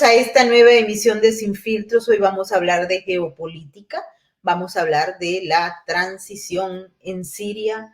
Bienvenidos a esta nueva emisión de Sin Filtros. Hoy vamos a hablar de geopolítica, vamos a hablar de la transición en Siria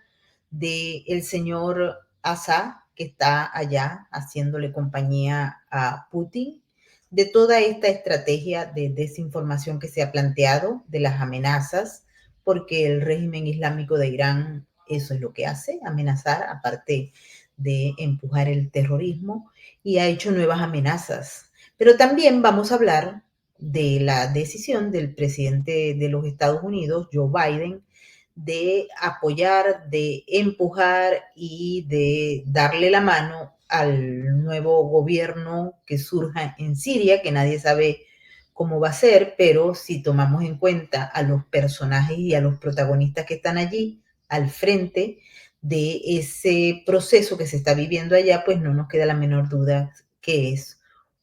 del señor Assad, que está allá haciéndole compañía a Putin, de toda esta estrategia de desinformación que se ha planteado, de las amenazas, porque el régimen islámico de Irán eso es lo que hace, amenazar, aparte de empujar el terrorismo, y ha hecho nuevas amenazas. Pero también vamos a hablar de la decisión del presidente de los Estados Unidos, Joe Biden, de apoyar, de empujar y de darle la mano al nuevo gobierno que surja en Siria, que nadie sabe cómo va a ser, pero si tomamos en cuenta a los personajes y a los protagonistas que están allí al frente de ese proceso que se está viviendo allá, pues no nos queda la menor duda que es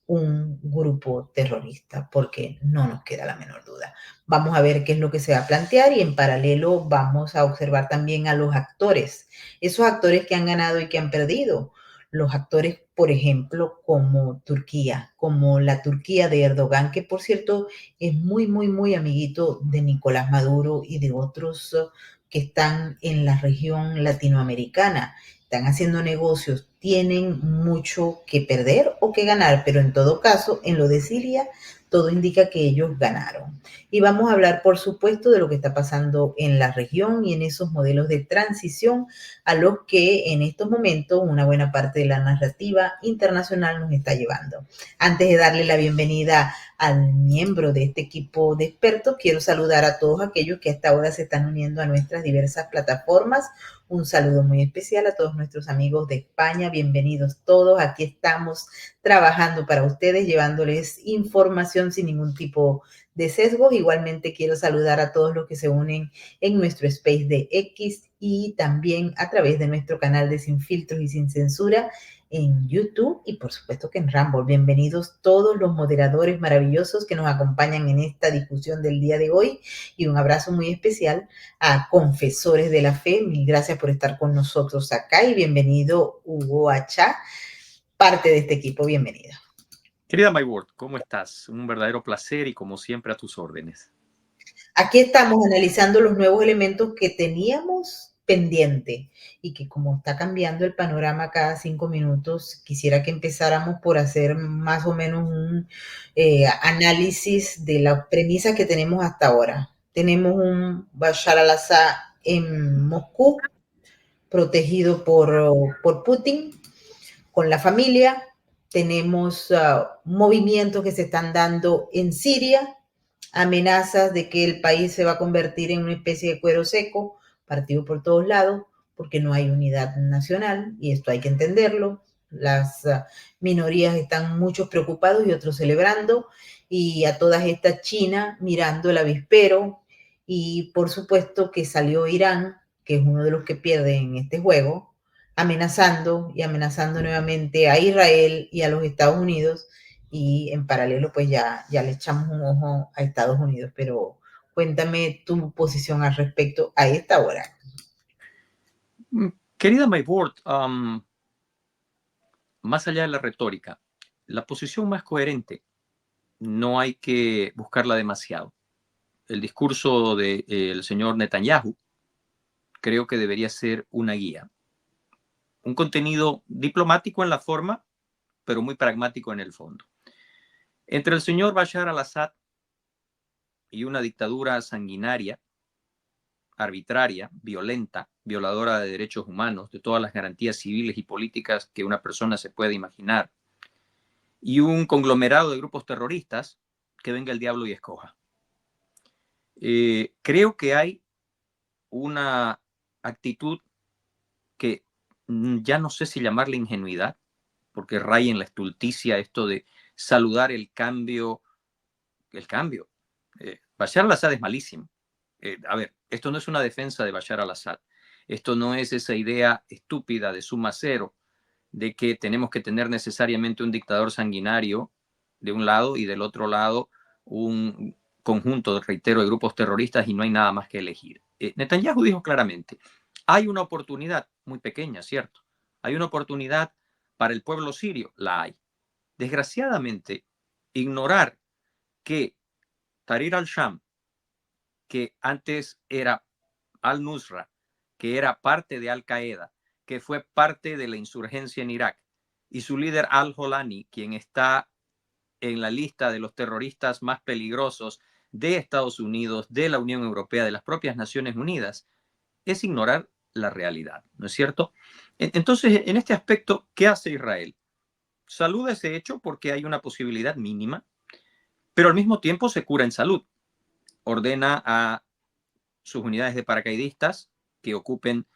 un grupo terrorista, porque no nos queda la menor duda. Vamos a ver qué es lo que se va a plantear y en paralelo vamos a observar también a los actores, esos actores que han ganado y que han perdido. Los actores, por ejemplo, como Turquía, como la Turquía de Erdogan, que por cierto es muy, muy, muy amiguito de Nicolás Maduro y de otros que están en la región latinoamericana. Están haciendo negocios, tienen mucho que perder o que ganar, pero en todo caso, en lo de Siria, todo indica que ellos ganaron. Y vamos a hablar, por supuesto, de lo que está pasando en la región y en esos modelos de transición a los que en estos momentos una buena parte de la narrativa internacional nos está llevando. Antes de darle la bienvenida al miembro de este equipo de expertos, quiero saludar a todos aquellos que hasta ahora se están uniendo a nuestras diversas plataformas. Un saludo muy especial a todos nuestros amigos de España. Bienvenidos todos. Aquí estamos trabajando para ustedes, llevándoles información sin ningún tipo de sesgos. Igualmente quiero saludar a todos los que se unen en nuestro space de X y también a través de nuestro canal de Sin Filtros y Sin Censura en YouTube y por supuesto que en Rumble. Bienvenidos todos los moderadores maravillosos que nos acompañan en esta discusión del día de hoy y un abrazo muy especial a Confesores de la Fe. Mil gracias por estar con nosotros acá y bienvenido Hugo Achá, parte de este equipo. Bienvenido. Querida MyWord, ¿cómo estás? Un verdadero placer y como siempre a tus órdenes. Aquí estamos analizando los nuevos elementos que teníamos pendiente y que como está cambiando el panorama cada 5 minutos, quisiera que empezáramos por hacer más o menos un análisis de las premisas que tenemos hasta ahora. Tenemos un Bashar al-Assad en Moscú, protegido por Putin, con la familia. Tenemos movimientos que se están dando en Siria, amenazas de que el país se va a convertir en una especie de cuero seco, partido por todos lados, porque no hay unidad nacional, y esto hay que entenderlo. Las minorías están muchos preocupados y otros celebrando, y a todas estas China mirando el avispero, y por supuesto que salió Irán, que es uno de los que pierde en este juego, amenazando y amenazando nuevamente a Israel y a los Estados Unidos, y en paralelo pues ya le echamos un ojo a Estados Unidos, pero cuéntame tu posición al respecto a esta hora. Querida MyWord, más allá de la retórica, la posición más coherente no hay que buscarla demasiado. El discurso del señor Netanyahu creo que debería ser una guía. Un contenido diplomático en la forma, pero muy pragmático en el fondo. Entre el señor Bashar al-Assad y una dictadura sanguinaria, arbitraria, violenta, violadora de derechos humanos, de todas las garantías civiles y políticas que una persona se puede imaginar, y un conglomerado de grupos terroristas, que venga el diablo y escoja. Creo que hay una actitud que ya no sé si llamarle ingenuidad, porque raya en la estulticia esto de saludar el cambio. Bashar al-Assad es malísimo. A ver, esto no es una defensa de Bashar al-Assad. Esto no es esa idea estúpida de suma cero, de que tenemos que tener necesariamente un dictador sanguinario de un lado y del otro lado un conjunto, reitero, de grupos terroristas y no hay nada más que elegir. Netanyahu dijo claramente, hay una oportunidad muy pequeña, ¿cierto? Hay una oportunidad para el pueblo sirio, la hay. Desgraciadamente, ignorar que Tahrir al-Sham, que antes era al-Nusra, que era parte de Al-Qaeda, que fue parte de la insurgencia en Irak, y su líder al-Holani, quien está en la lista de los terroristas más peligrosos de Estados Unidos, de la Unión Europea, de las propias Naciones Unidas, es ignorar la realidad, ¿no es cierto? Entonces, en este aspecto, ¿qué hace Israel? Saluda ese hecho porque hay una posibilidad mínima, pero al mismo tiempo se cura en salud. Ordena a sus unidades de paracaidistas que ocupen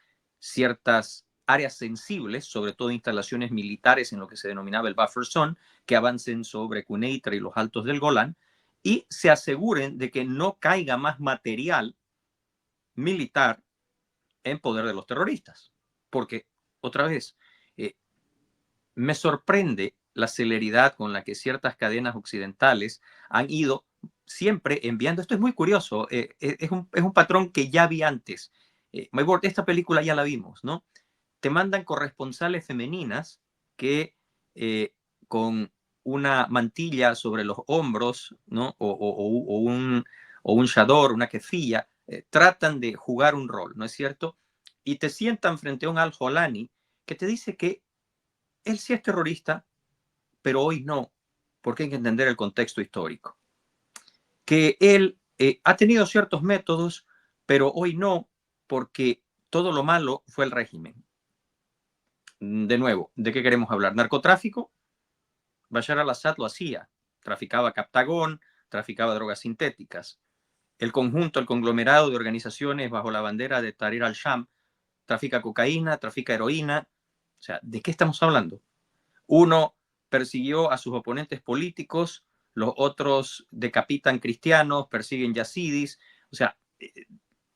ciertas áreas sensibles, sobre todo instalaciones militares en lo que se denominaba el buffer zone, que avancen sobre Quneitra y los altos del Golán y se aseguren de que no caiga más material militar en poder de los terroristas. Porque, otra vez, eh, me sorprende la celeridad con la que ciertas cadenas occidentales han ido siempre enviando. Esto es muy curioso, es un patrón que ya vi antes. Maybord, esta película ya la vimos, ¿no? Te mandan corresponsales femeninas que con una mantilla sobre los hombros, ¿no? O un chador, una kefilla, tratan de jugar un rol, ¿no es cierto? Y te sientan frente a un al-Jolani que te dice que él sí es terrorista, pero hoy no, porque hay que entender el contexto histórico. Que él ha tenido ciertos métodos, pero hoy no, porque todo lo malo fue el régimen. De nuevo, ¿de qué queremos hablar? ¿Narcotráfico? Bashar al-Assad lo hacía. Traficaba captagón, traficaba drogas sintéticas. El conjunto, el conglomerado de organizaciones bajo la bandera de Tahrir al-Sham trafica cocaína, trafica heroína. O sea, ¿de qué estamos hablando? Uno persiguió a sus oponentes políticos, los otros decapitan cristianos, persiguen yazidis. O sea,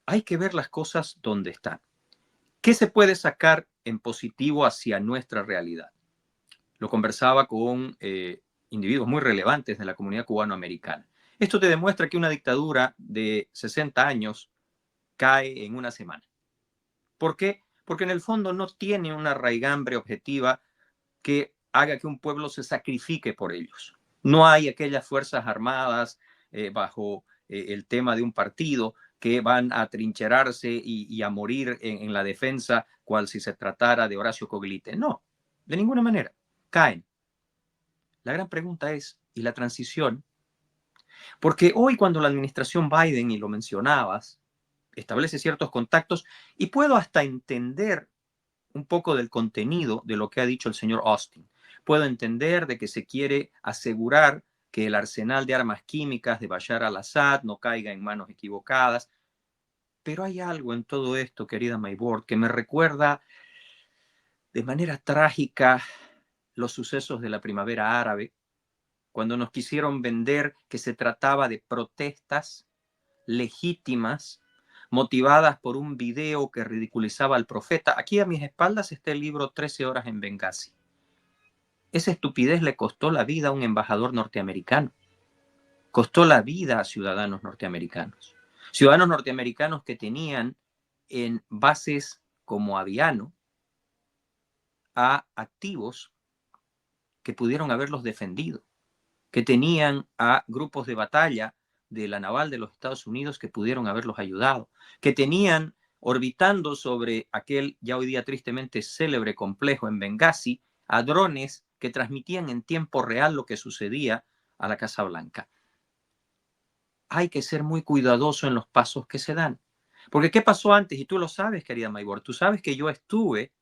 hay que ver las cosas donde están. ¿Qué se puede sacar en positivo hacia nuestra realidad? Lo conversaba con individuos muy relevantes de la comunidad cubanoamericana. Esto te demuestra que una dictadura de 60 años cae en una semana. ¿Por qué? Porque en el fondo no tiene una raigambre objetiva que haga que un pueblo se sacrifique por ellos. No hay aquellas fuerzas armadas bajo el tema de un partido que van a trincherarse y a morir en la defensa cual si se tratara de Horacio Coglite. No, de ninguna manera. Caen. La gran pregunta es, ¿y la transición? Porque hoy cuando la administración Biden, y lo mencionabas, establece ciertos contactos y puedo hasta entender un poco del contenido de lo que ha dicho el señor Austin. Puedo entender de que se quiere asegurar que el arsenal de armas químicas de Bashar al-Assad no caiga en manos equivocadas, pero hay algo en todo esto, querida Maybord, que me recuerda de manera trágica los sucesos de la primavera árabe, cuando nos quisieron vender que se trataba de protestas legítimas motivadas por un video que ridiculizaba al profeta. Aquí a mis espaldas está el libro 13 horas en Benghazi. Esa estupidez le costó la vida a un embajador norteamericano. Costó la vida a ciudadanos norteamericanos. Ciudadanos norteamericanos que tenían en bases como Aviano a activos que pudieron haberlos defendido, que tenían a grupos de batalla de la naval de los Estados Unidos que pudieron haberlos ayudado, que tenían orbitando sobre aquel ya hoy día tristemente célebre complejo en Benghazi a drones que transmitían en tiempo real lo que sucedía a la Casa Blanca. Hay que ser muy cuidadoso en los pasos que se dan. Porque ¿qué pasó antes? Y tú lo sabes, querida Maybor, tú sabes que yo estuve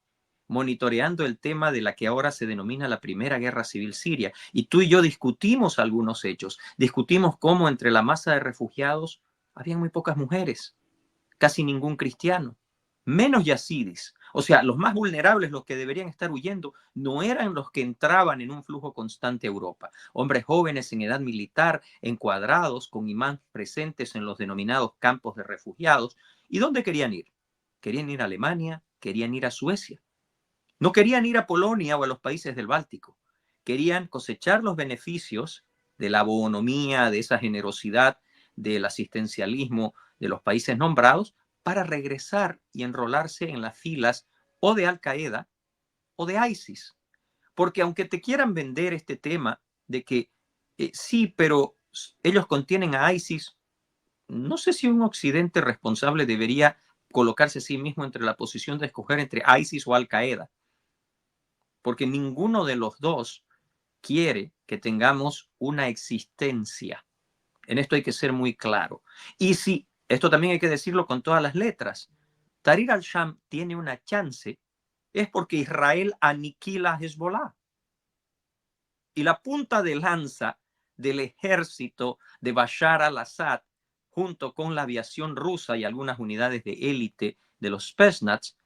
monitoreando el tema de la que ahora se denomina la Primera Guerra Civil Siria. Y tú y yo discutimos algunos hechos, discutimos cómo entre la masa de refugiados había muy pocas mujeres, casi ningún cristiano, menos yazidis. O sea, los más vulnerables, los que deberían estar huyendo, no eran los que entraban en un flujo constante a Europa. Hombres jóvenes en edad militar, encuadrados, con imán presentes en los denominados campos de refugiados. ¿Y dónde querían ir? Querían ir a Alemania, querían ir a Suecia. No querían ir a Polonia o a los países del Báltico. Querían cosechar los beneficios de la bonomía, de esa generosidad, del asistencialismo de los países nombrados para regresar y enrolarse en las filas o de Al-Qaeda o de ISIS. Porque aunque te quieran vender este tema de que Sí, pero ellos contienen a ISIS. No sé si un occidente responsable debería colocarse a sí mismo entre la posición de escoger entre ISIS o Al Qaeda, porque ninguno de los dos quiere que tengamos una existencia. En esto hay que ser muy claro. Y sí, esto también hay que decirlo con todas las letras. Tahrir al-Sham tiene una chance es porque Israel aniquila a Hezbollah. Y la punta de lanza del ejército de Bashar al-Assad, junto con la aviación rusa y algunas unidades de élite de los Spetsnaz,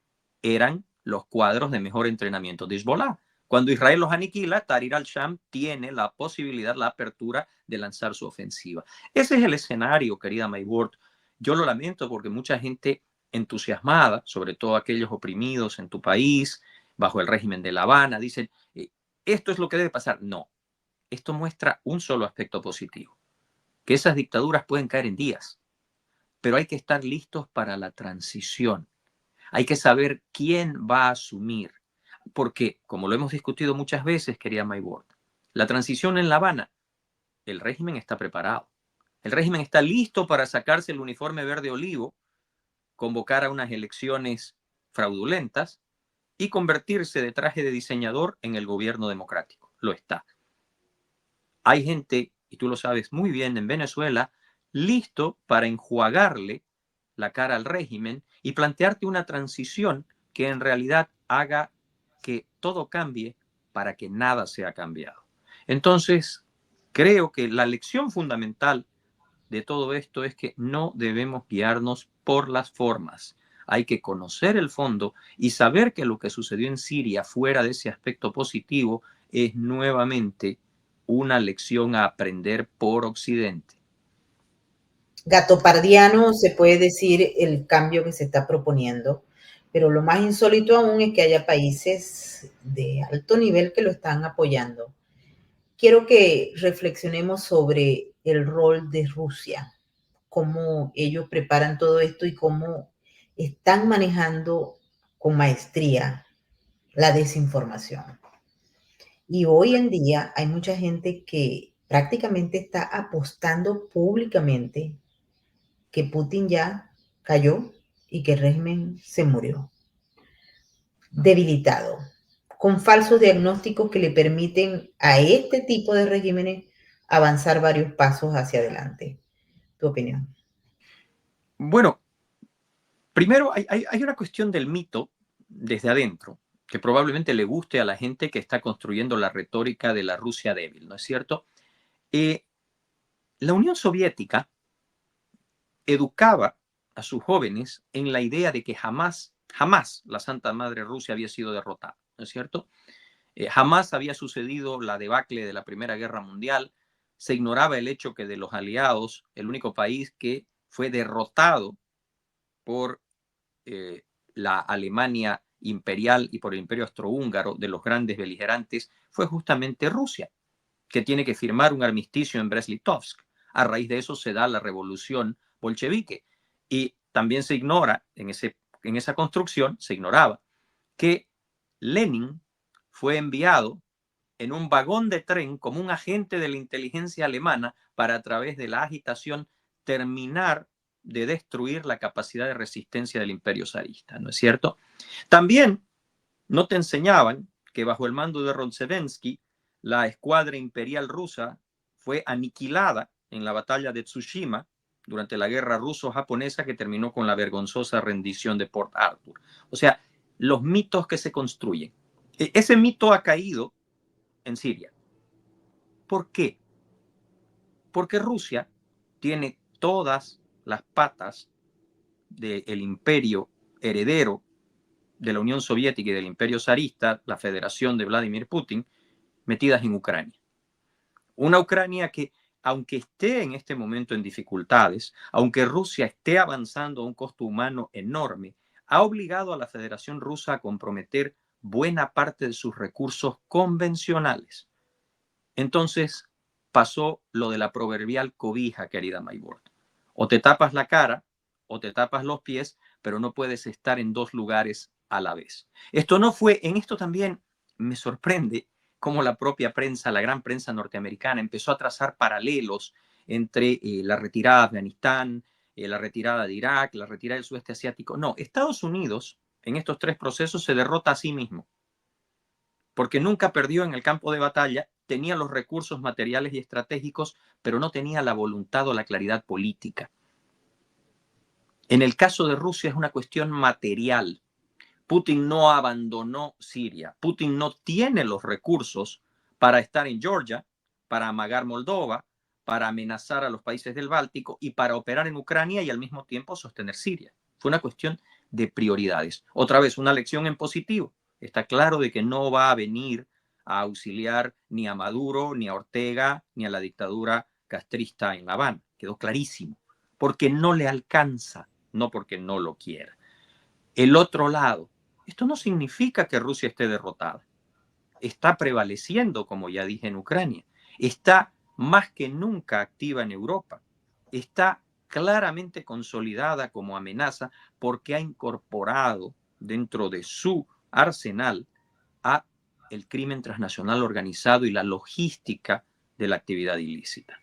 eran los cuadros de mejor entrenamiento de Hezbollah. Cuando Israel los aniquila, Tahrir al-Sham tiene la posibilidad, la apertura de lanzar su ofensiva. Ese es el escenario, querida Mayward. Yo lo lamento porque mucha gente entusiasmada, sobre todo aquellos oprimidos en tu país, bajo el régimen de La Habana, dicen, esto es lo que debe pasar. No, esto muestra un solo aspecto positivo, que esas dictaduras pueden caer en días, pero hay que estar listos para la transición. Hay que saber quién va a asumir, porque, como lo hemos discutido muchas veces, querida Mayward, la transición en La Habana, el régimen está preparado. El régimen está listo para sacarse el uniforme verde olivo, convocar a unas elecciones fraudulentas y convertirse de traje de diseñador en el gobierno democrático. Lo está. Hay gente, y tú lo sabes muy bien, en Venezuela, listo para enjuagarle la cara al régimen y plantearte una transición que en realidad haga que todo cambie para que nada sea cambiado. Entonces, creo que la lección fundamental de todo esto es que no debemos guiarnos por las formas. Hay que conocer el fondo y saber que lo que sucedió en Siria, fuera de ese aspecto positivo, es nuevamente una lección a aprender por Occidente. Gatopardiano se puede decir el cambio que se está proponiendo, pero lo más insólito aún es que haya países de alto nivel que lo están apoyando. Quiero que reflexionemos sobre el rol de Rusia, cómo ellos preparan todo esto y cómo están manejando con maestría la desinformación. Y hoy en día hay mucha gente que prácticamente está apostando públicamente que Putin ya cayó y que el régimen se murió, debilitado, con falsos diagnósticos que le permiten a este tipo de regímenes avanzar varios pasos hacia adelante. ¿Tu opinión? Bueno, primero hay una cuestión del mito desde adentro, que probablemente le guste a la gente que está construyendo la retórica de la Rusia débil, ¿no es cierto? La Unión Soviética educaba a sus jóvenes en la idea de que jamás, jamás la Santa Madre Rusia había sido derrotada, ¿no es cierto? Jamás había sucedido la debacle de la Primera Guerra Mundial, se ignoraba el hecho que de los aliados, el único país que fue derrotado por la Alemania imperial y por el imperio austrohúngaro de los grandes beligerantes fue justamente Rusia, que tiene que firmar un armisticio en Brest-Litovsk. A raíz de eso se da la revolución bolchevique. Y también se ignora, en esa construcción, se ignoraba que Lenin fue enviado en un vagón de tren como un agente de la inteligencia alemana para a través de la agitación terminar de destruir la capacidad de resistencia del imperio zarista, ¿no es cierto? También no te enseñaban que bajo el mando de Rodzhevensky, la escuadra imperial rusa fue aniquilada en la batalla de Tsushima durante la guerra ruso-japonesa que terminó con la vergonzosa rendición de Port Arthur. O sea, los mitos que se construyen. Ese mito ha caído en Siria. ¿Por qué? Porque Rusia tiene todas las patas del imperio heredero de la Unión Soviética y del imperio zarista, la Federación de Vladimir Putin, metidas en Ucrania. Una Ucrania que, aunque esté en este momento en dificultades, aunque Rusia esté avanzando a un costo humano enorme, ha obligado a la Federación Rusa a comprometer buena parte de sus recursos convencionales. Entonces pasó lo de la proverbial cobija, querida Maybord. O te tapas la cara o te tapas los pies, pero no puedes estar en dos lugares a la vez. Esto no fue, en esto también me sorprende cómo la propia prensa, la gran prensa norteamericana, empezó a trazar paralelos entre la retirada de Afganistán, la retirada de Irak, la retirada del sudeste asiático. No, Estados Unidos en estos tres procesos se derrota a sí mismo, porque nunca perdió en el campo de batalla, tenía los recursos materiales y estratégicos, pero no tenía la voluntad o la claridad política. En el caso de Rusia es una cuestión material. Putin no abandonó Siria. Putin no tiene los recursos para estar en Georgia, para amagar Moldova, para amenazar a los países del Báltico y para operar en Ucrania y al mismo tiempo sostener Siria. Fue una cuestión de prioridades. Otra vez, una lección en positivo. Está claro de que no va a venir a auxiliar ni a Maduro, ni a Ortega, ni a la dictadura castrista en La Habana. Quedó clarísimo. Porque no le alcanza, no porque no lo quiera. El otro lado, esto no significa que Rusia esté derrotada. Está prevaleciendo, como ya dije, en Ucrania. Está más que nunca activa en Europa. Está claramente consolidada como amenaza porque ha incorporado dentro de su arsenal a el crimen transnacional organizado y la logística de la actividad ilícita.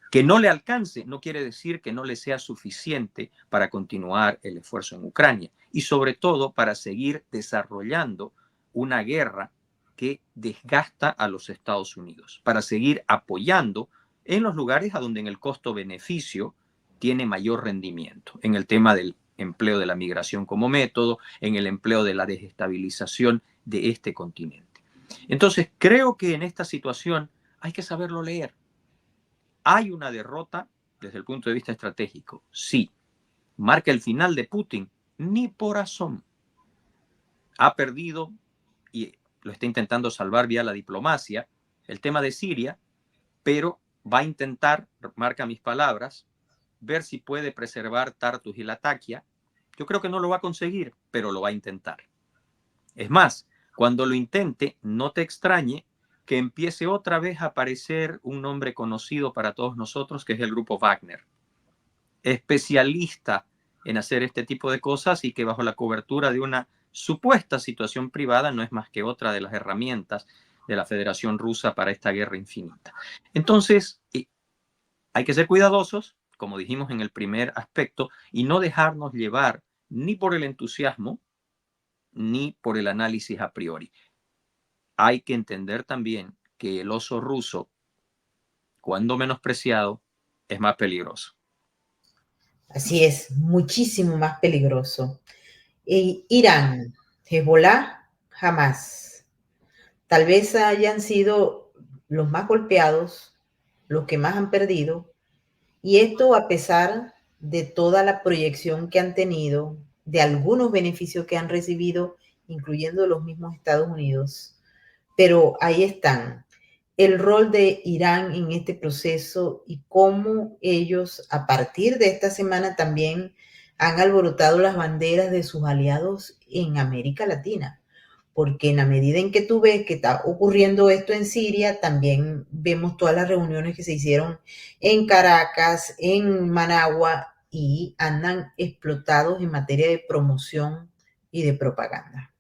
Que no le alcance no quiere decir que no le sea suficiente para continuar el esfuerzo en Ucrania y sobre todo para seguir desarrollando una guerra que desgasta a los Estados Unidos, para seguir apoyando en los lugares a donde en el costo-beneficio tiene mayor rendimiento, en el tema del empleo de la migración como método, en el empleo de la desestabilización de este continente. Entonces, creo que en esta situación hay que saberlo leer. ¿Hay una derrota desde el punto de vista estratégico? Sí. ¿Marca el final de Putin? Ni por asomo. Ha perdido y lo está intentando salvar vía la diplomacia el tema de Siria, pero va a intentar, marca mis palabras, ver si puede preservar Tartus y Latakia. Yo creo que no lo va a conseguir, pero lo va a intentar. Es más, cuando lo intente, no te extrañe que empiece otra vez a aparecer un nombre conocido para todos nosotros, que es el grupo Wagner, especialista en hacer este tipo de cosas y que bajo la cobertura de una supuesta situación privada no es más que otra de las herramientas de la Federación Rusa para esta guerra infinita. Entonces, hay que ser cuidadosos, como dijimos en el primer aspecto, y no dejarnos llevar ni por el entusiasmo ni por el análisis a priori. Hay que entender también que el oso ruso, cuando menospreciado, es más peligroso. Así es, muchísimo más peligroso. Irán, Hezbollah, Hamas. Tal vez hayan sido los más golpeados, los que más han perdido, y esto a pesar de toda la proyección que han tenido, de algunos beneficios que han recibido, incluyendo los mismos Estados Unidos. Pero ahí están. El rol de Irán en este proceso y cómo ellos a partir de esta semana también han alborotado las banderas de sus aliados en América Latina. Porque en la medida en que tú ves que está ocurriendo esto en Siria, también vemos todas las reuniones que se hicieron en Caracas, en Managua, y andan explotados en materia de promoción y de propaganda.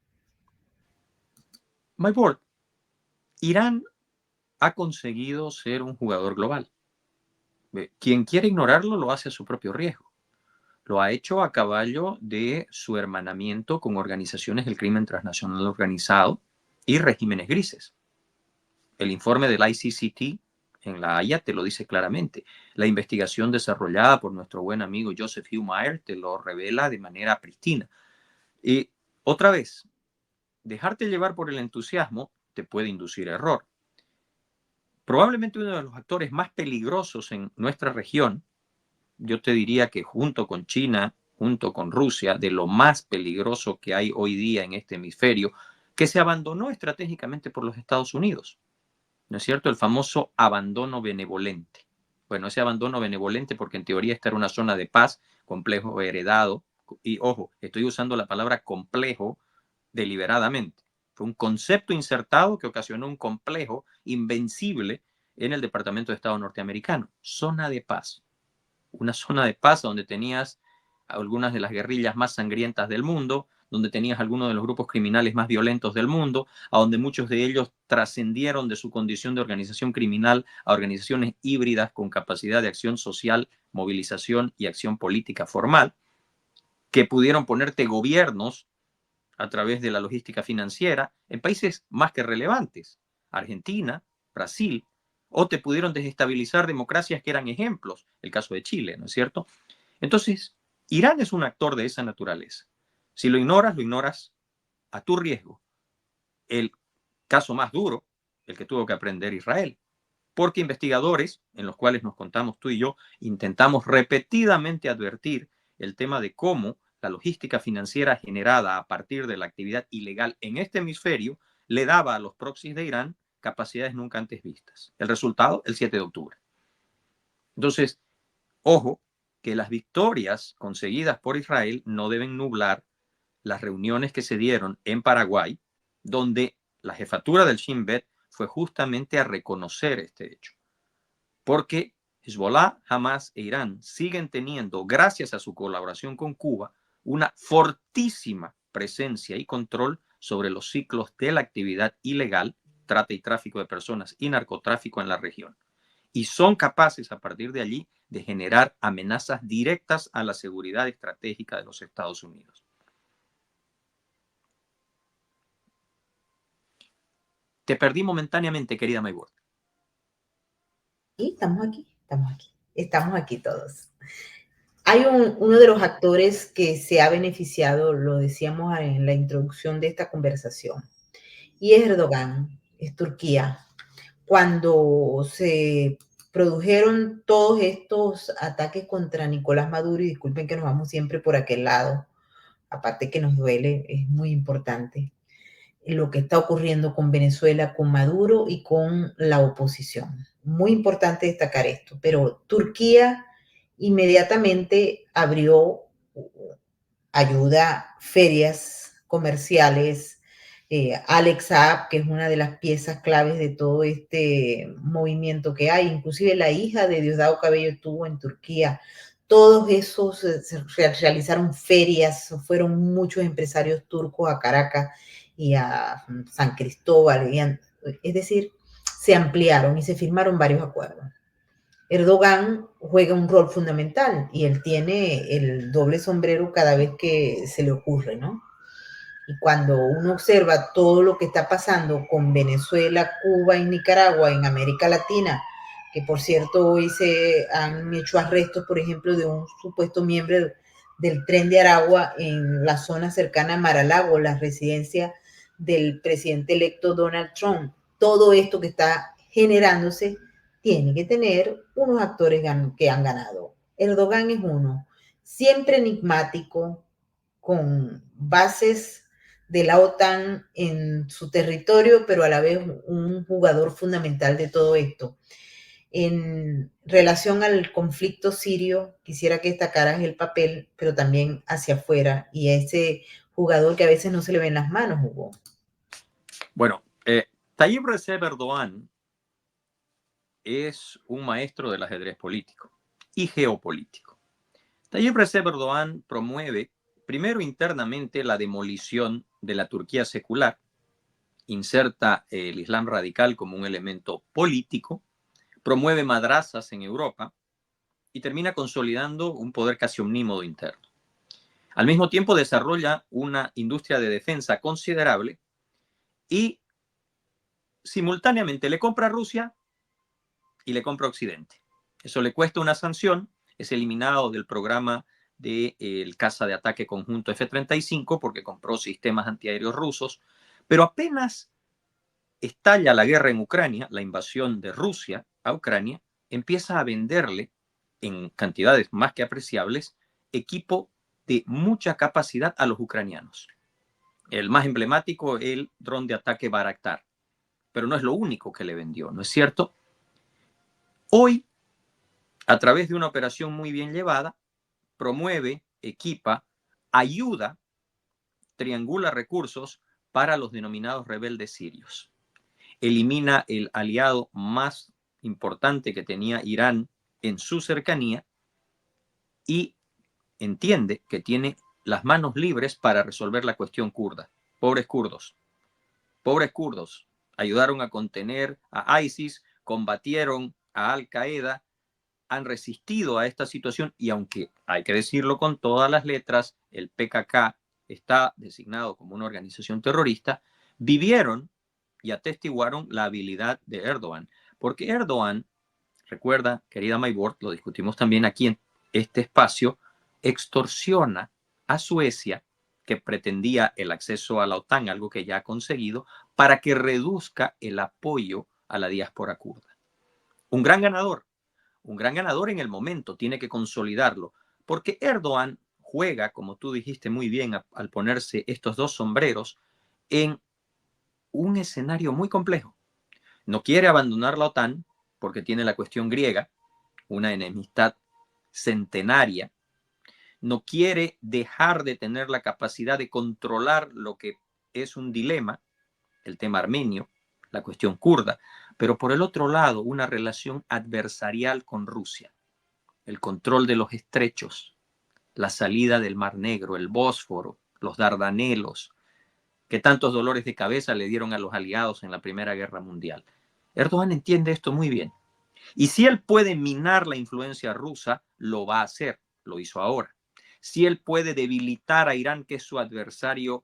My board, Irán ha conseguido ser un jugador global. Quien quiere ignorarlo lo hace a su propio riesgo. Lo ha hecho a caballo de su hermanamiento con organizaciones del crimen transnacional organizado y regímenes grises. El informe del ICCT en La Haya te lo dice claramente. La investigación desarrollada por nuestro buen amigo Joseph Hugh Meyer te lo revela de manera pristina. Y otra vez, dejarte llevar por el entusiasmo te puede inducir a error. Probablemente uno de los actores más peligrosos en nuestra región, yo te diría que junto con China, junto con Rusia, de lo más peligroso que hay hoy día en este hemisferio, que se abandonó estratégicamente por los Estados Unidos. ¿No es cierto? El famoso abandono benevolente. Bueno, ese abandono benevolente, porque en teoría esta era una zona de paz, complejo heredado, y ojo, estoy usando la palabra complejo deliberadamente. Fue un concepto insertado que ocasionó un complejo invencible en el Departamento de Estado norteamericano. Zona de paz. Una zona de paz donde tenías algunas de las guerrillas más sangrientas del mundo, donde tenías algunos de los grupos criminales más violentos del mundo, a donde muchos de ellos trascendieron de su condición de organización criminal a organizaciones híbridas con capacidad de acción social, movilización y acción política formal, que pudieron ponerte gobiernos a través de la logística financiera en países más que relevantes, Argentina, Brasil, o te pudieron desestabilizar democracias que eran ejemplos, el caso de Chile, ¿no es cierto? Entonces, Irán es un actor de esa naturaleza. Si lo ignoras a tu riesgo. El caso más duro, el que tuvo que aprender Israel, porque investigadores, en los cuales nos contamos tú y yo, intentamos repetidamente advertir el tema de cómo la logística financiera generada a partir de la actividad ilegal en este hemisferio le daba a los proxies de Irán capacidades nunca antes vistas. El resultado, el 7 de octubre. Entonces, ojo, que las victorias conseguidas por Israel no deben nublar las reuniones que se dieron en Paraguay, donde la jefatura del Shin Bet fue justamente a reconocer este hecho. Porque Hezbollah, Hamas e Irán siguen teniendo, gracias a su colaboración con Cuba, una fortísima presencia y control sobre los ciclos de la actividad ilegal, trata y tráfico de personas y narcotráfico en la región. Y son capaces a partir de allí de generar amenazas directas a la seguridad estratégica de los Estados Unidos. Te perdí momentáneamente, querida Maywood. Y estamos aquí todos. Hay uno de los actores que se ha beneficiado, lo decíamos en la introducción de esta conversación, y es Erdogan, es Turquía. Cuando se produjeron todos estos ataques contra Nicolás Maduro, y disculpen que nos vamos siempre por aquel lado, aparte que nos duele, es muy importante lo que está ocurriendo con Venezuela, con Maduro y con la oposición. Muy importante destacar esto, pero Turquía inmediatamente abrió ayuda, ferias comerciales, Alex Saab, que es una de las piezas claves de todo este movimiento que hay, inclusive la hija de Diosdado Cabello estuvo en Turquía. Todos esos se realizaron ferias, fueron muchos empresarios turcos a Caracas y a San Cristóbal, es decir, se ampliaron y se firmaron varios acuerdos. Erdogan juega un rol fundamental y él tiene el doble sombrero cada vez que se le ocurre, ¿no? Y cuando uno observa todo lo que está pasando con Venezuela, Cuba y Nicaragua en América Latina, que por cierto hoy se han hecho arrestos, por ejemplo, de un supuesto miembro del Tren de Aragua en la zona cercana a Mar-a-Lago, la residencia del presidente electo Donald Trump. Todo esto que está generándose tiene que tener unos actores que han ganado. Erdogan es uno, siempre enigmático, con bases de la OTAN en su territorio, pero a la vez un jugador fundamental de todo esto. En relación al conflicto sirio, quisiera que destacaras el papel, pero también hacia afuera, y a ese jugador que a veces no se le ven las manos, Hugo. Bueno, Tayyip Recep Erdogan es un maestro del ajedrez político y geopolítico. Tayyip Recep Erdogan promueve primero internamente la demolición de la Turquía secular, inserta el Islam radical como un elemento político, promueve madrazas en Europa y termina consolidando un poder casi omnímodo interno. Al mismo tiempo desarrolla una industria de defensa considerable y simultáneamente le compra a Rusia y le compra a Occidente. Eso le cuesta una sanción, es eliminado del programa del caza de ataque conjunto F-35 porque compró sistemas antiaéreos rusos, pero apenas estalla la guerra en Ucrania, la invasión de Rusia a Ucrania, empieza a venderle en cantidades más que apreciables equipo de mucha capacidad a los ucranianos. El más emblemático, el dron de ataque Bayraktar, pero no es lo único que le vendió, ¿no es cierto? Hoy, a través de una operación muy bien llevada, promueve, equipa, ayuda, triangula recursos para los denominados rebeldes sirios. Elimina el aliado más importante que tenía Irán en su cercanía y entiende que tiene las manos libres para resolver la cuestión kurda. Pobres kurdos. Pobres kurdos. Ayudaron a contener a ISIS, combatieron a Al Qaeda, han resistido a esta situación y aunque hay que decirlo con todas las letras, el PKK está designado como una organización terrorista, vivieron y atestiguaron la habilidad de Erdogan. Porque Erdogan, recuerda, querida Maybord, lo discutimos también aquí en este espacio, extorsiona a Suecia, que pretendía el acceso a la OTAN, algo que ya ha conseguido, para que reduzca el apoyo a la diáspora kurda. Un gran ganador en el momento, tiene que consolidarlo, porque Erdogan juega, como tú dijiste muy bien al ponerse estos dos sombreros, en un escenario muy complejo. No quiere abandonar la OTAN porque tiene la cuestión griega, una enemistad centenaria. No quiere dejar de tener la capacidad de controlar lo que es un dilema, el tema armenio, la cuestión kurda, pero por el otro lado, una relación adversarial con Rusia, el control de los estrechos, la salida del Mar Negro, el Bósforo, los Dardanelos, que tantos dolores de cabeza le dieron a los aliados en la Primera Guerra Mundial. Erdogan entiende esto muy bien. Y si él puede minar la influencia rusa, lo va a hacer. Lo hizo ahora. Si él puede debilitar a Irán, que es su adversario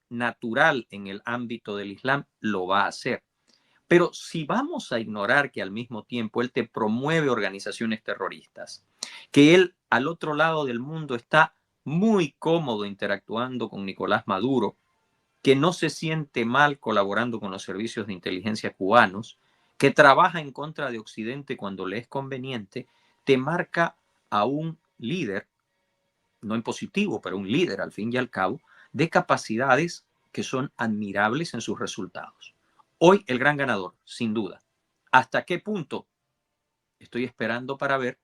natural en el ámbito del Islam, lo va a hacer. Pero si vamos a ignorar que al mismo tiempo él te promueve organizaciones terroristas, que él al otro lado del mundo está muy cómodo interactuando con Nicolás Maduro, que no se siente mal colaborando con los servicios de inteligencia cubanos, que trabaja en contra de Occidente cuando le es conveniente, te marca a un líder, no en positivo, pero un líder al fin y al cabo, de capacidades que son admirables en sus resultados. Hoy el gran ganador, sin duda. ¿Hasta qué punto? Estoy esperando para ver,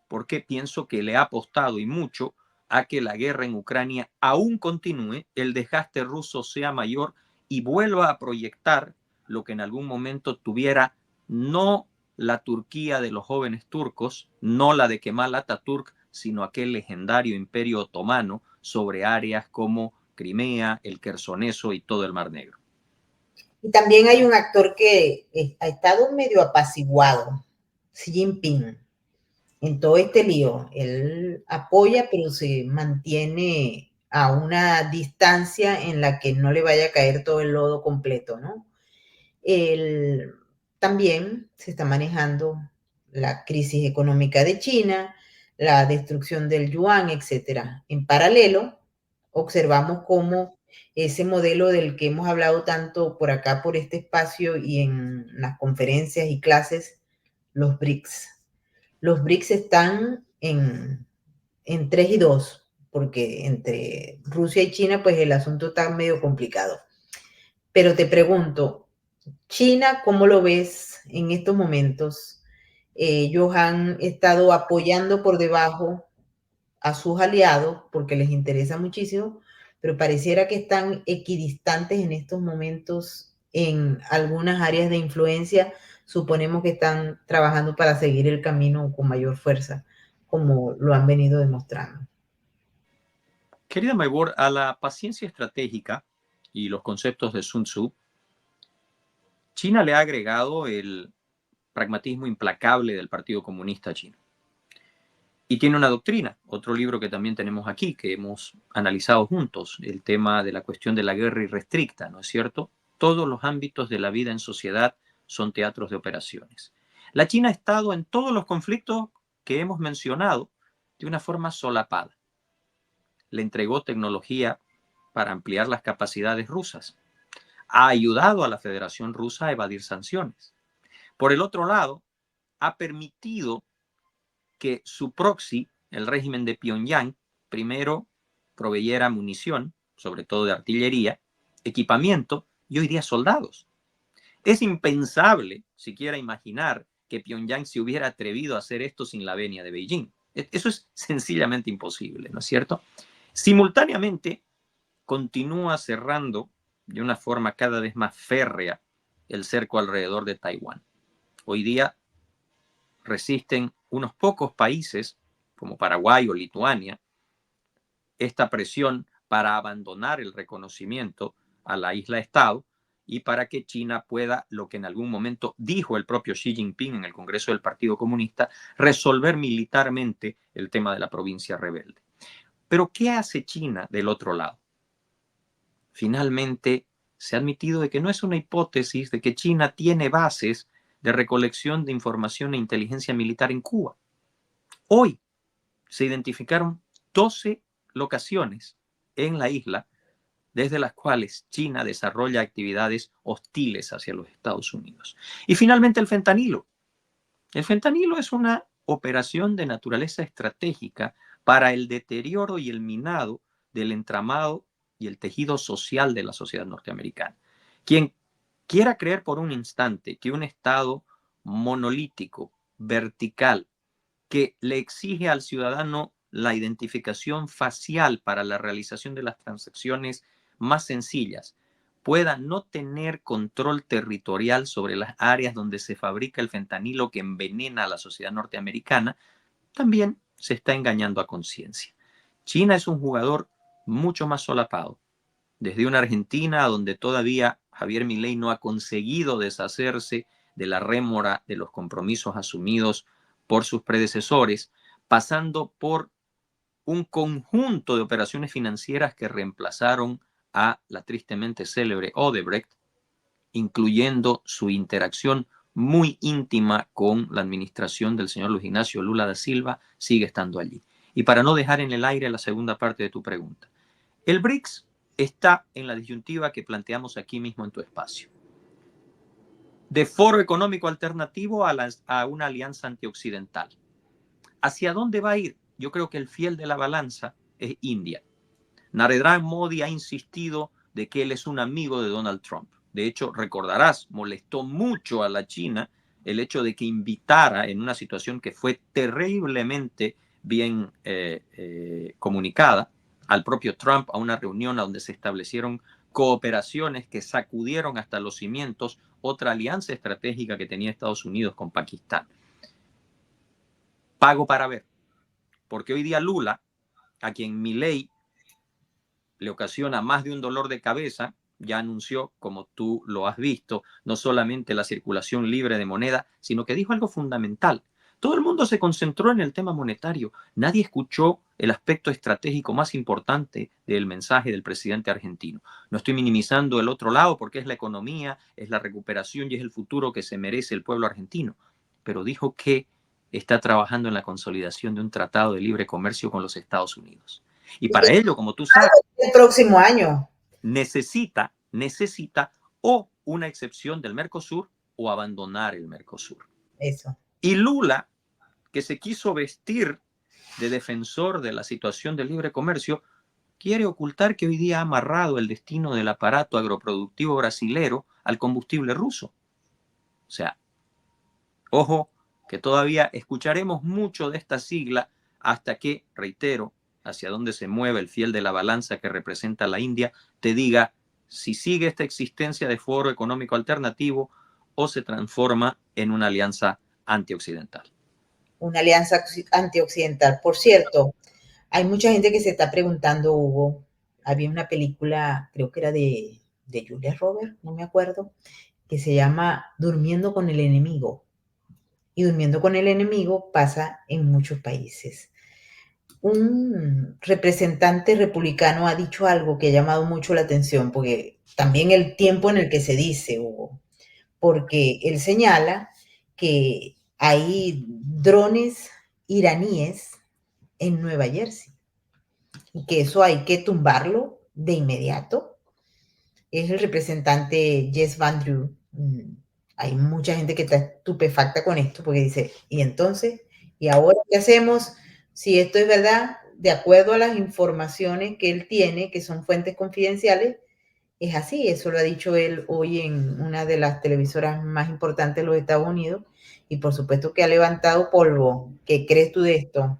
porque pienso que le ha apostado y mucho a que la guerra en Ucrania aún continúe, el desgaste ruso sea mayor y vuelva a proyectar lo que en algún momento tuviera no la Turquía de los jóvenes turcos, no la de Kemal Atatürk, sino aquel legendario imperio otomano sobre áreas como Crimea, el Quersoneso y todo el Mar Negro. Y también hay un actor que ha estado medio apaciguado, Xi Jinping, en todo este lío. Él apoya, pero se mantiene a una distancia en la que no le vaya a caer todo el lodo completo, ¿no? Él, también se está manejando la crisis económica de China, la destrucción del yuan, etcétera. En paralelo, observamos cómo ese modelo del que hemos hablado tanto por acá, por este espacio y en las conferencias y clases, los BRICS. Los BRICS están en 3 y 2, porque entre Rusia y China, pues el asunto está medio complicado. Pero te pregunto, China, ¿cómo lo ves en estos momentos? Ellos han estado apoyando por debajo a sus aliados porque les interesa muchísimo, pero pareciera que están equidistantes en estos momentos en algunas áreas de influencia. Suponemos que están trabajando para seguir el camino con mayor fuerza, como lo han venido demostrando. Querida Maybor, a la paciencia estratégica y los conceptos de Sun Tzu, China le ha agregado el pragmatismo implacable del Partido Comunista Chino. Y tiene una doctrina, otro libro que también tenemos aquí, que hemos analizado juntos, el tema de la cuestión de la guerra irrestricta, ¿no es cierto? Todos los ámbitos de la vida en sociedad son teatros de operaciones. La China ha estado en todos los conflictos que hemos mencionado de una forma solapada. Le entregó tecnología para ampliar las capacidades rusas. Ha ayudado a la Federación Rusa a evadir sanciones. Por el otro lado, ha permitido que su proxy, el régimen de Pyongyang, primero proveyera munición, sobre todo de artillería, equipamiento y hoy día soldados. Es impensable siquiera imaginar que Pyongyang se hubiera atrevido a hacer esto sin la venia de Beijing. Eso es sencillamente imposible, ¿no es cierto? Simultáneamente, continúa cerrando de una forma cada vez más férrea el cerco alrededor de Taiwán. Hoy día resisten unos pocos países, como Paraguay o Lituania, esta presión para abandonar el reconocimiento a la isla-estado y para que China pueda, lo que en algún momento dijo el propio Xi Jinping en el Congreso del Partido Comunista, resolver militarmente el tema de la provincia rebelde. Pero ¿qué hace China del otro lado? Finalmente, se ha admitido de que no es una hipótesis de que China tiene bases de recolección de información e inteligencia militar en Cuba. Hoy se identificaron 12 locaciones en la isla desde las cuales China desarrolla actividades hostiles hacia los Estados Unidos. Y finalmente el fentanilo. El fentanilo es una operación de naturaleza estratégica para el deterioro y el minado del entramado y el tejido social de la sociedad norteamericana. Quien quiera creer por un instante que un Estado monolítico, vertical, que le exige al ciudadano la identificación facial para la realización de las transacciones más sencillas, pueda no tener control territorial sobre las áreas donde se fabrica el fentanilo que envenena a la sociedad norteamericana, también se está engañando a conciencia. China es un jugador mucho más solapado. Desde una Argentina donde todavía Javier Milei no ha conseguido deshacerse de la rémora de los compromisos asumidos por sus predecesores, pasando por un conjunto de operaciones financieras que reemplazaron a la tristemente célebre Odebrecht, incluyendo su interacción muy íntima con la administración del señor Luis Ignacio Lula da Silva, sigue estando allí. Y para no dejar en el aire la segunda parte de tu pregunta, el BRICS está en la disyuntiva que planteamos aquí mismo en tu espacio. De foro económico alternativo a una alianza antioccidental. ¿Hacia dónde va a ir? Yo creo que el fiel de la balanza es India. Narendra Modi ha insistido de que él es un amigo de Donald Trump. De hecho, recordarás, molestó mucho a la China el hecho de que invitara en una situación que fue terriblemente bien comunicada al propio Trump a una reunión donde se establecieron cooperaciones que sacudieron hasta los cimientos otra alianza estratégica que tenía Estados Unidos con Pakistán. Pago para ver, porque hoy día Lula, a quien Milei le ocasiona más de un dolor de cabeza, ya anunció, como tú lo has visto, no solamente la circulación libre de moneda, sino que dijo algo fundamental. Todo el mundo se concentró en el tema monetario. Nadie escuchó el aspecto estratégico más importante del mensaje del presidente argentino. No estoy minimizando el otro lado porque es la economía, es la recuperación y es el futuro que se merece el pueblo argentino. Pero dijo que está trabajando en la consolidación de un tratado de libre comercio con los Estados Unidos. Y para ello, como tú sabes, el próximo año necesita o una excepción del Mercosur o abandonar el Mercosur. eso. Y Lula, que se quiso vestir de defensor de la situación del libre comercio, quiere ocultar que hoy día ha amarrado el destino del aparato agroproductivo brasilero al combustible ruso. O sea, ojo, que todavía escucharemos mucho de esta sigla hasta que, reitero, hacia dónde se mueve el fiel de la balanza que representa la India, te diga si sigue esta existencia de foro económico alternativo o se transforma en una alianza antioccidental. Una alianza antioccidental. Por cierto, hay mucha gente que se está preguntando, Hugo, había una película, creo que era de Julia Roberts, no me acuerdo, que se llama Durmiendo con el enemigo. Y Durmiendo con el enemigo pasa en muchos países. Un representante republicano ha dicho algo que ha llamado mucho la atención, porque también el tiempo en el que se dice, Hugo, porque él señala que hay drones iraníes en Nueva Jersey y que eso hay que tumbarlo de inmediato. Es el representante Jess Van Drew. Hay mucha gente que está estupefacta con esto porque dice, ¿y entonces? ¿Y ahora qué hacemos? Si esto es verdad, de acuerdo a las informaciones que él tiene, que son fuentes confidenciales, es así. Eso lo ha dicho él hoy en una de las televisoras más importantes de los Estados Unidos y por supuesto que ha levantado polvo. ¿Qué crees tú de esto?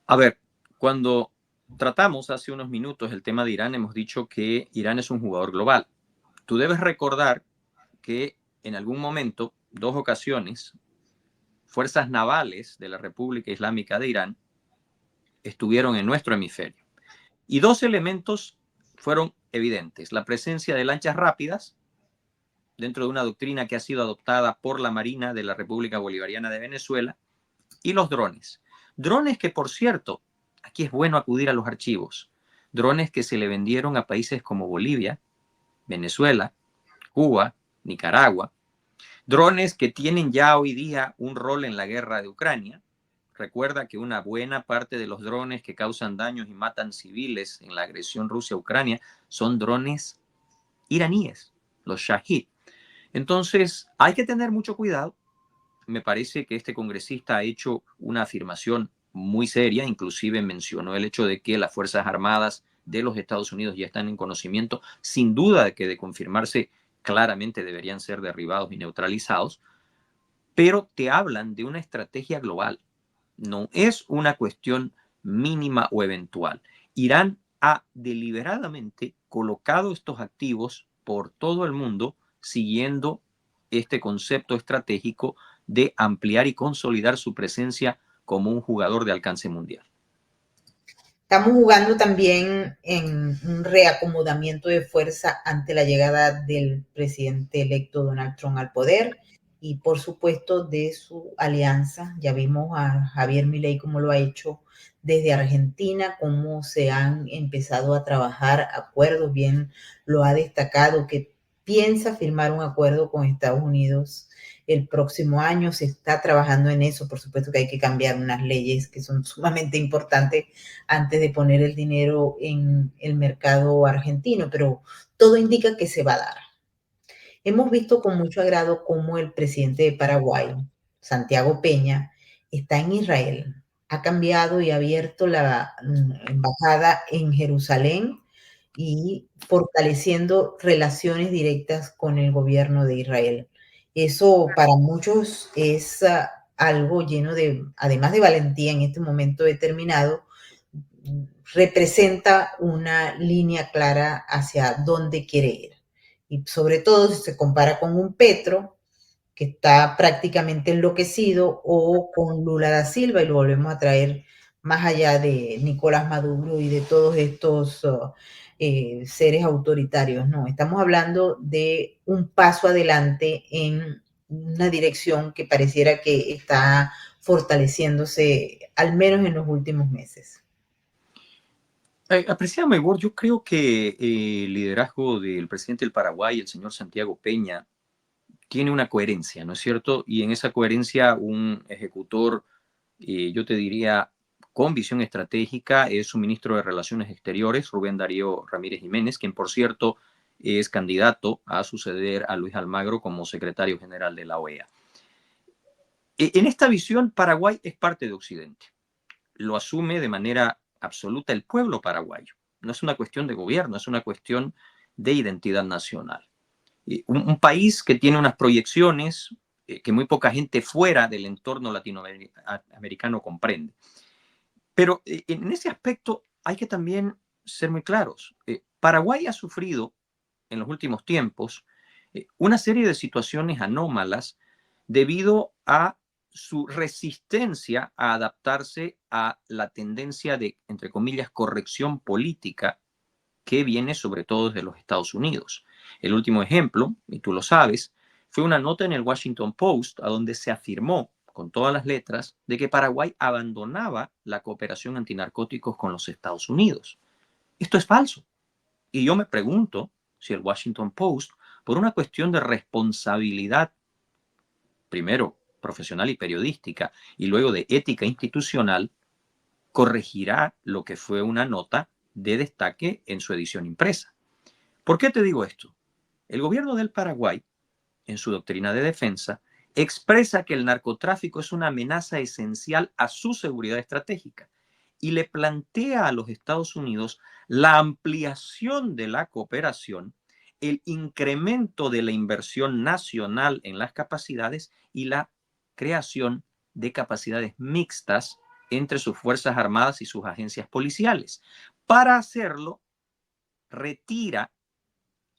A ver, cuando tratamos hace unos minutos el tema de Irán, hemos dicho que Irán es un jugador global. Tú debes recordar que en algún momento, 2 ocasiones, fuerzas navales de la República Islámica de Irán estuvieron en nuestro hemisferio. Y dos elementos fueron evidentes: la presencia de lanchas rápidas dentro de una doctrina que ha sido adoptada por la Marina de la República Bolivariana de Venezuela, y los drones. Drones que, por cierto, aquí es bueno acudir a los archivos, drones que se le vendieron a países como Bolivia, Venezuela, Cuba, Nicaragua, drones que tienen ya hoy día un rol en la guerra de Ucrania. Recuerda que una buena parte de los drones que causan daños y matan civiles en la agresión Rusia-Ucrania son drones iraníes, los Shahid. Entonces, hay que tener mucho cuidado. Me parece que este congresista ha hecho una afirmación muy seria, inclusive mencionó el hecho de que las Fuerzas Armadas de los Estados Unidos ya están en conocimiento, sin duda de que de confirmarse claramente deberían ser derribados y neutralizados, pero te hablan de una estrategia global. No es una cuestión mínima o eventual. Irán ha deliberadamente colocado estos activos por todo el mundo siguiendo este concepto estratégico de ampliar y consolidar su presencia como un jugador de alcance mundial. Estamos jugando también en un reacomodamiento de fuerza ante la llegada del presidente electo Donald Trump al poder y por supuesto de su alianza. Ya vimos a Javier Milei cómo lo ha hecho desde Argentina, cómo se han empezado a trabajar acuerdos, bien lo ha destacado que piensa firmar un acuerdo con Estados Unidos el próximo año. Se está trabajando en eso. Por supuesto que hay que cambiar unas leyes que son sumamente importantes antes de poner el dinero en el mercado argentino, pero todo indica que se va a dar. Hemos visto con mucho agrado cómo el presidente de Paraguay, Santiago Peña, está en Israel. Ha cambiado y ha abierto la embajada en Jerusalén y fortaleciendo relaciones directas con el gobierno de Israel. Eso para muchos es algo lleno de, además de valentía en este momento determinado, representa una línea clara hacia dónde quiere ir. Y sobre todo si se compara con un Petro que está prácticamente enloquecido o con Lula da Silva, y lo volvemos a traer más allá de Nicolás Maduro y de todos estos seres autoritarios. No, estamos hablando de un paso adelante en una dirección que pareciera que está fortaleciéndose, al menos en los últimos meses. Apreciado Maybor, yo creo que el liderazgo del presidente del Paraguay, el señor Santiago Peña, tiene una coherencia, ¿no es cierto? Y en esa coherencia un ejecutor, yo te diría, con visión estratégica, es su ministro de Relaciones Exteriores, Rubén Darío Ramírez Jiménez, quien por cierto es candidato a suceder a Luis Almagro como secretario general de la OEA. En esta visión, Paraguay es parte de Occidente. Lo asume de manera absoluta el pueblo paraguayo. No es una cuestión de gobierno, es una cuestión de identidad nacional. Un país que tiene unas proyecciones que muy poca gente fuera del entorno latinoamericano comprende. Pero en ese aspecto hay que también ser muy claros. Paraguay ha sufrido en los últimos tiempos una serie de situaciones anómalas debido a su resistencia a adaptarse a la tendencia de, entre comillas, corrección política que viene sobre todo desde los Estados Unidos. El último ejemplo, y tú lo sabes, fue una nota en el Washington Post a donde se afirmó con todas las letras de que Paraguay abandonaba la cooperación antinarcóticos con los Estados Unidos. Esto es falso. Y yo me pregunto si el Washington Post, por una cuestión de responsabilidad, primero profesional y periodística, y luego de ética institucional, corregirá lo que fue una nota de destaque en su edición impresa. ¿Por qué te digo esto? El gobierno del Paraguay, en su doctrina de defensa, expresa que el narcotráfico es una amenaza esencial a su seguridad estratégica y le plantea a los Estados Unidos la ampliación de la cooperación, el incremento de la inversión nacional en las capacidades y la creación de capacidades mixtas entre sus Fuerzas Armadas y sus agencias policiales. Para hacerlo, retira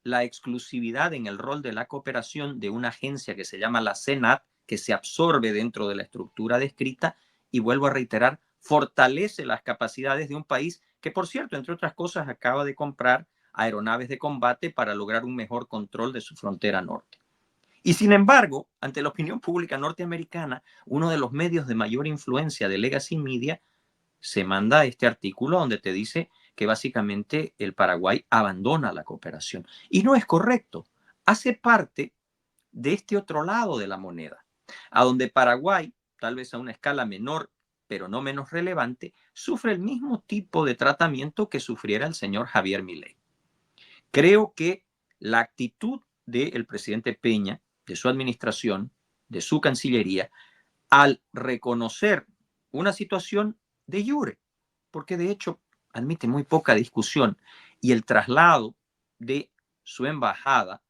la exclusividad en el rol de la cooperación de una agencia que se llama la CENAT, que se absorbe dentro de la estructura descrita, y vuelvo a reiterar, fortalece las capacidades de un país que, por cierto, entre otras cosas, acaba de comprar aeronaves de combate para lograr un mejor control de su frontera norte. Y sin embargo, ante la opinión pública norteamericana, uno de los medios de mayor influencia de Legacy Media se manda este artículo donde te dice que básicamente el Paraguay abandona la cooperación. Y no es correcto. Hace parte de este otro lado de la moneda, a donde Paraguay, tal vez a una escala menor, pero no menos relevante, sufre el mismo tipo de tratamiento que sufriera el señor Javier Milei. Creo que la actitud del presidente Peña, de su administración, de su cancillería, al reconocer una situación de jure, porque de hecho admite muy poca discusión, y el traslado de su embajada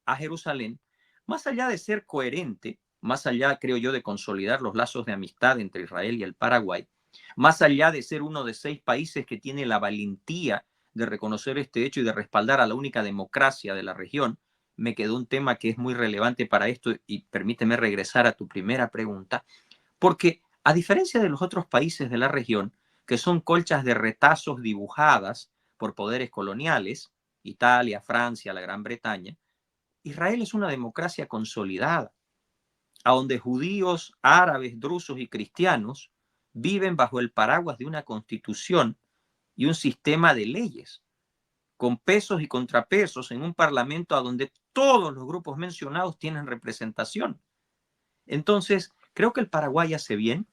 a Jerusalén, más allá de ser coherente, más allá, creo yo, de consolidar los lazos de amistad entre Israel y el Paraguay, más allá de ser uno de 6 países que tiene la valentía de reconocer este hecho y de respaldar a la única democracia de la región, me quedó un tema que es muy relevante para esto y permíteme regresar a tu primera pregunta, porque a diferencia de los otros países de la región, que son colchas de retazos dibujadas por poderes coloniales, Italia, Francia, la Gran Bretaña, Israel es una democracia consolidada, a donde judíos, árabes, drusos y cristianos viven bajo el paraguas de una constitución y un sistema de leyes, con pesos y contrapesos en un parlamento a donde todos los grupos mencionados tienen representación. Entonces, creo que el Paraguay hace bien,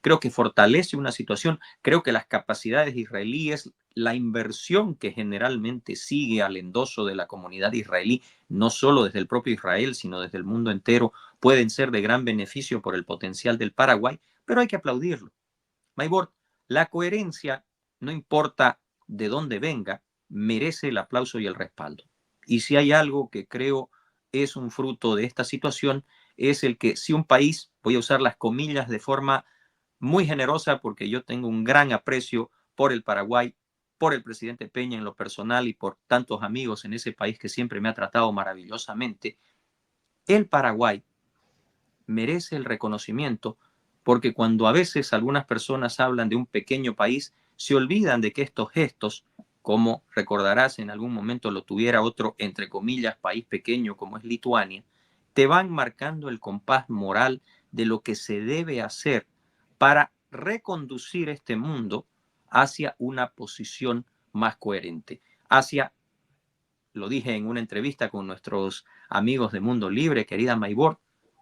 creo que fortalece una situación, creo que las capacidades israelíes, la inversión que generalmente sigue al endoso de la comunidad israelí, no solo desde el propio Israel, sino desde el mundo entero, pueden ser de gran beneficio por el potencial del Paraguay, pero hay que aplaudirlo. Maybord, la coherencia, no importa de dónde venga, merece el aplauso y el respaldo. Y si hay algo que creo es un fruto de esta situación, es el que si un país, voy a usar las comillas de forma muy generosa porque yo tengo un gran aprecio por el Paraguay, por el presidente Peña en lo personal y por tantos amigos en ese país que siempre me ha tratado maravillosamente, el Paraguay merece el reconocimiento porque cuando a veces algunas personas hablan de un pequeño país, se olvidan de que estos gestos, como recordarás en algún momento lo tuviera otro, entre comillas, país pequeño como es Lituania, te van marcando el compás moral de lo que se debe hacer para reconducir este mundo hacia una posición más coherente, hacia, lo dije en una entrevista con nuestros amigos de Mundo Libre, querida Maybor,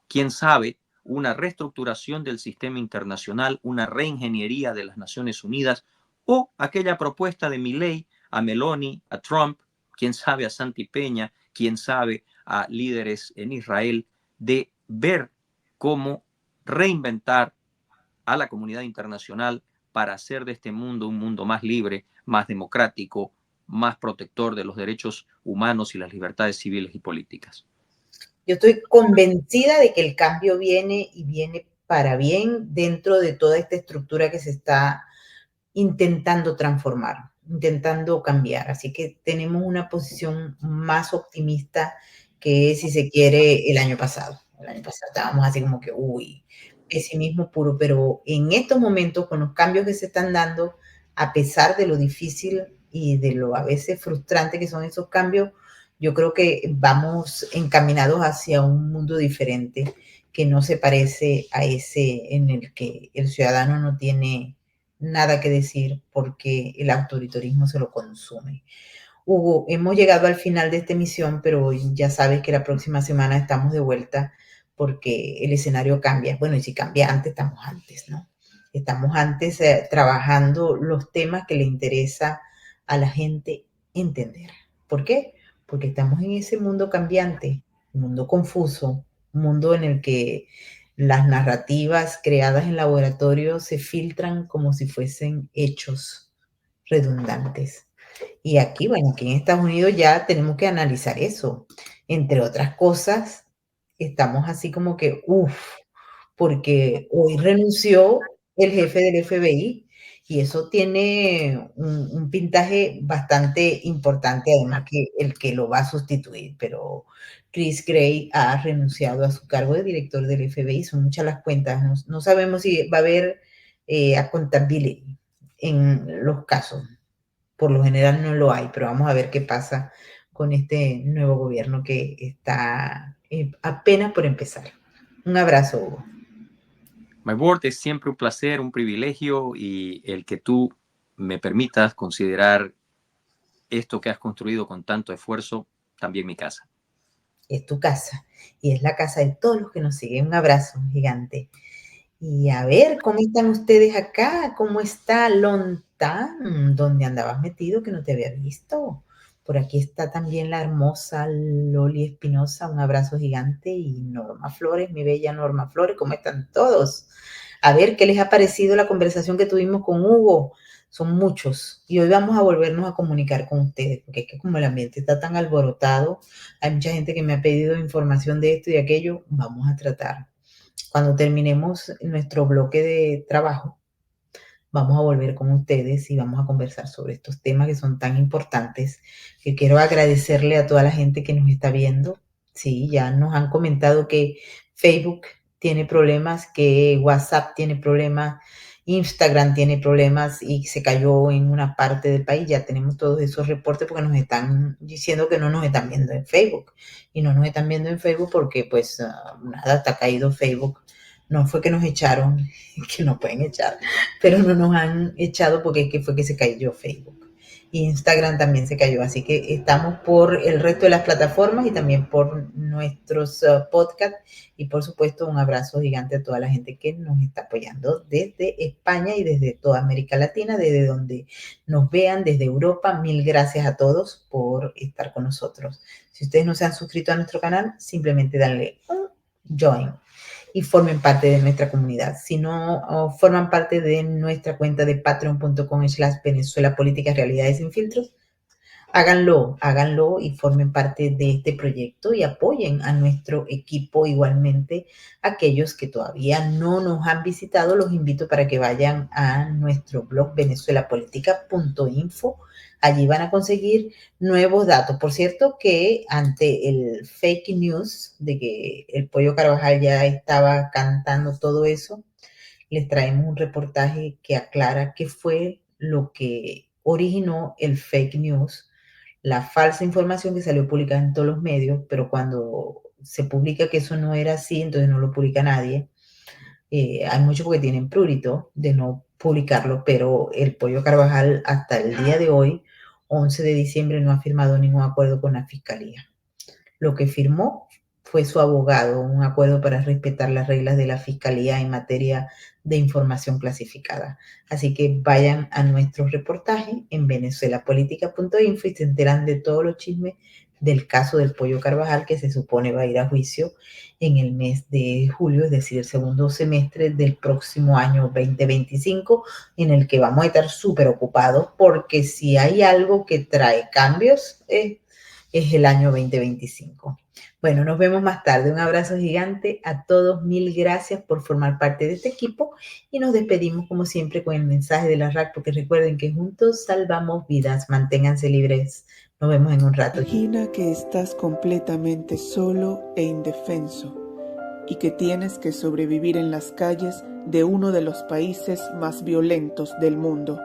quién sabe, una reestructuración del sistema internacional, una reingeniería de las Naciones Unidas o aquella propuesta de Milei a Meloni, a Trump, quién sabe a Santi Peña, quién sabe a líderes en Israel, de ver cómo reinventar a la comunidad internacional para hacer de este mundo un mundo más libre, más democrático, más protector de los derechos humanos y las libertades civiles y políticas. Yo estoy convencida de que el cambio viene y viene para bien dentro de toda esta estructura que se está intentando transformar, intentando cambiar. Así que tenemos una posición más optimista que, si se quiere, el año pasado. El año pasado estábamos así como que, uy, pesimismo puro, pero en estos momentos, con los cambios que se están dando, a pesar de lo difícil y de lo a veces frustrante que son esos cambios, yo creo que vamos encaminados hacia un mundo diferente que no se parece a ese en el que el ciudadano no tiene nada que decir porque el autoritarismo se lo consume. Hugo, hemos llegado al final de esta emisión, pero ya sabes que la próxima semana estamos de vuelta porque el escenario cambia. Bueno, y si cambia antes, estamos antes, ¿no? Estamos antes trabajando los temas que le interesa a la gente entender. ¿Por qué? Porque estamos en ese mundo cambiante, un mundo confuso, un mundo en el que las narrativas creadas en laboratorio se filtran como si fuesen hechos redundantes. Y aquí, bueno, aquí en Estados Unidos ya tenemos que analizar eso. Entre otras cosas, estamos así como que, uff, porque hoy renunció el jefe del FBI y eso tiene un pintaje bastante importante, además que el que lo va a sustituir, pero Chris Gray ha renunciado a su cargo de director del FBI, son muchas las cuentas, no sabemos si va a haber accountability en los casos. Por lo general no lo hay, pero vamos a ver qué pasa con este nuevo gobierno que está apenas por empezar. Un abrazo, Hugo. My Word, es siempre un placer, un privilegio, y el que tú me permitas considerar esto que has construido con tanto esfuerzo también mi casa. Es tu casa y es la casa de todos los que nos siguen. Un abrazo gigante. Y a ver, ¿cómo están ustedes acá? ¿Cómo está Lontan? ¿Dónde andabas metido que no te había visto? Por aquí está también la hermosa Loli Espinosa, un abrazo gigante, y Norma Flores, mi bella Norma Flores, ¿cómo están todos? A ver, ¿qué les ha parecido la conversación que tuvimos con Hugo? Son muchos y hoy vamos a volvernos a comunicar con ustedes, porque es que como el ambiente está tan alborotado, hay mucha gente que me ha pedido información de esto y aquello, vamos a tratar. Cuando terminemos nuestro bloque de trabajo, vamos a volver con ustedes y vamos a conversar sobre estos temas que son tan importantes, que quiero agradecerle a toda la gente que nos está viendo. Sí, ya nos han comentado que Facebook tiene problemas, que WhatsApp tiene problemas, Instagram tiene problemas y se cayó en una parte del país. Ya tenemos todos esos reportes porque nos están diciendo que no nos están viendo en Facebook. Y no nos están viendo en Facebook porque pues nada, está caído Facebook. No fue que nos echaron, que nos pueden echar, pero no nos han echado porque es que fue que se cayó Facebook. Instagram también se cayó, así que estamos por el resto de las plataformas y también por nuestros podcasts, y por supuesto un abrazo gigante a toda la gente que nos está apoyando desde España y desde toda América Latina, desde donde nos vean, desde Europa. Mil gracias a todos por estar con nosotros. Si ustedes no se han suscrito a nuestro canal, simplemente danle un join y formen parte de nuestra comunidad. Si no forman parte de nuestra cuenta de patreon.com/Venezuela Políticas, Realidades sin Filtros, háganlo y formen parte de este proyecto y apoyen a nuestro equipo. Igualmente, aquellos que todavía no nos han visitado, los invito para que vayan a nuestro blog venezuelapolitica.info. Allí van a conseguir nuevos datos. Por cierto, que ante el fake news de que el Pollo Carvajal ya estaba cantando todo eso, les traemos un reportaje que aclara qué fue lo que originó el fake news, la falsa información que salió publicada en todos los medios, pero cuando se publica que eso no era así, entonces no lo publica nadie. Hay muchos porque tienen prurito de no publicarlo, pero el Pollo Carvajal hasta el día de hoy, 11 de diciembre, no ha firmado ningún acuerdo con la Fiscalía. Lo que firmó fue su abogado, un acuerdo para respetar las reglas de la Fiscalía en materia de información clasificada. Así que vayan a nuestro reportaje en venezuelapolitica.info y se enteran de todos los chismes del caso del Pollo Carvajal, que se supone va a ir a juicio en el mes de julio, es decir, el segundo semestre del próximo año 2025, en el que vamos a estar súper ocupados, porque si hay algo que trae cambios, es el año 2025. Bueno, nos vemos más tarde. Un abrazo gigante a todos. Mil gracias por formar parte de este equipo y nos despedimos como siempre con el mensaje de la RAC, porque recuerden que juntos salvamos vidas. Manténganse libres. Nos vemos en un rato. Imagina que estás completamente solo e indefenso y que tienes que sobrevivir en las calles de uno de los países más violentos del mundo.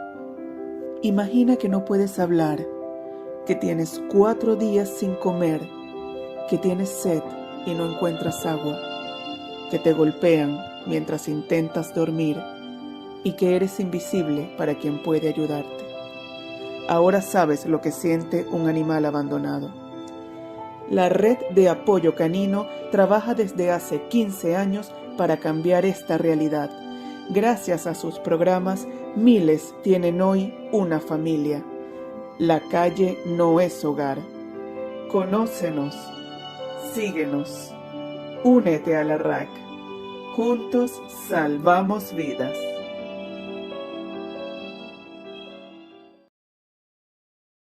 Imagina que no puedes hablar, que tienes 4 días sin comer, que tienes sed y no encuentras agua, que te golpean mientras intentas dormir y que eres invisible para quien puede ayudarte. Ahora sabes lo que siente un animal abandonado. La Red de Apoyo Canino trabaja desde hace 15 años para cambiar esta realidad. Gracias a sus programas, miles tienen hoy una familia. La calle no es hogar. Conócenos, síguenos, únete a la RAC. Juntos salvamos vidas.